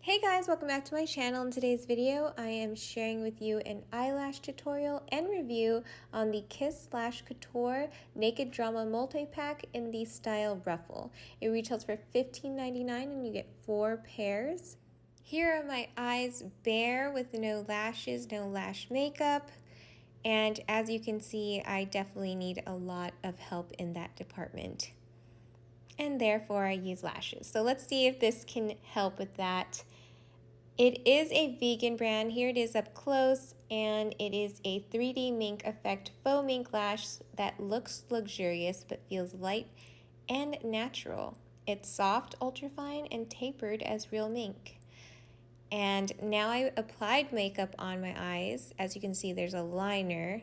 Hey guys, welcome back to my channel. In today's video, I am sharing with you an eyelash tutorial and review on the Lash Couture Naked Drama Multipack in the style Ruffle. It retails for $15.99 and you get 4 pairs. Here are my eyes bare with no lashes, no lash makeup. And as you can see, I definitely need a lot of help in that department. And therefore I use lashes. So let's see if this can help with that. It is a vegan brand. Here it is up close, and it is a 3D mink effect faux mink lash that looks luxurious but feels light and natural. It's soft, ultrafine, and tapered as real mink. And now I applied makeup on my eyes. As you can see, there's a liner,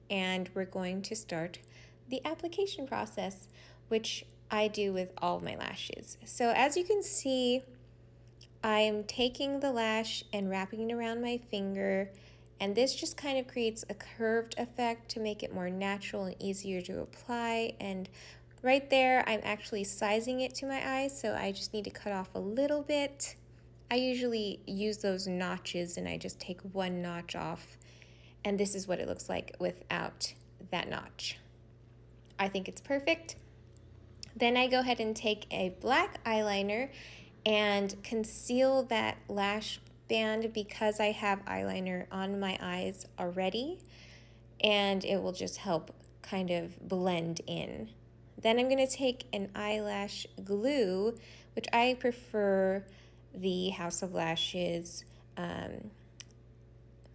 and we're going to start the application process, which I do with all my lashes. So as you can see, I'm taking the lash and wrapping it around my finger, and this just kind of creates a curved effect to make it more natural and easier to apply. And right there, I'm actually sizing it to my eyes, so I just need to cut off a little bit. I usually use those notches and I just take one notch off, and this is what it looks like without that notch. I think it's perfect. Then I go ahead and take a black eyeliner and conceal that lash band because I have eyeliner on my eyes already, and it will just help kind of blend in. Then I'm going to take an eyelash glue, which I prefer the House of Lashes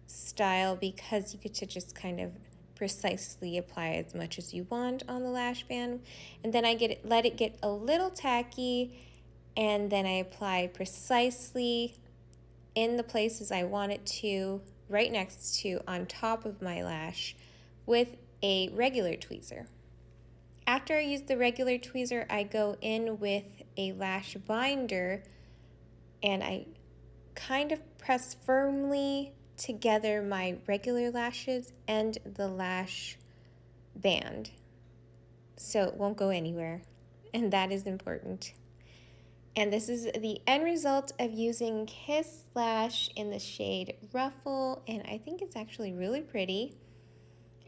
style because you get to just kind of precisely apply as much as you want on the lash band. And then I let it get a little tacky, and then I apply precisely in the places I want it to, right next to on top of my lash, with a regular tweezer. After I use the regular tweezer, I go in with a lash binder and I kind of press firmly together my regular lashes and the lash band so it won't go anywhere, and that is important. And this is the end result of using Kiss Lash in the shade Ruffle, and I think it's actually really pretty.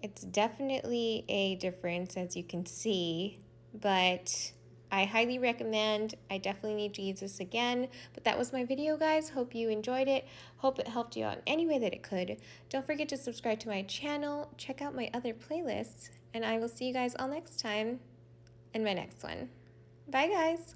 It's definitely a difference, as you can see, but I highly recommend. I definitely need to use this again. But that was my video, guys. Hope you enjoyed it. Hope it helped you out in any way that it could. Don't forget to subscribe to my channel. Check out my other playlists, and I will see you guys all next time in my next one. Bye, guys.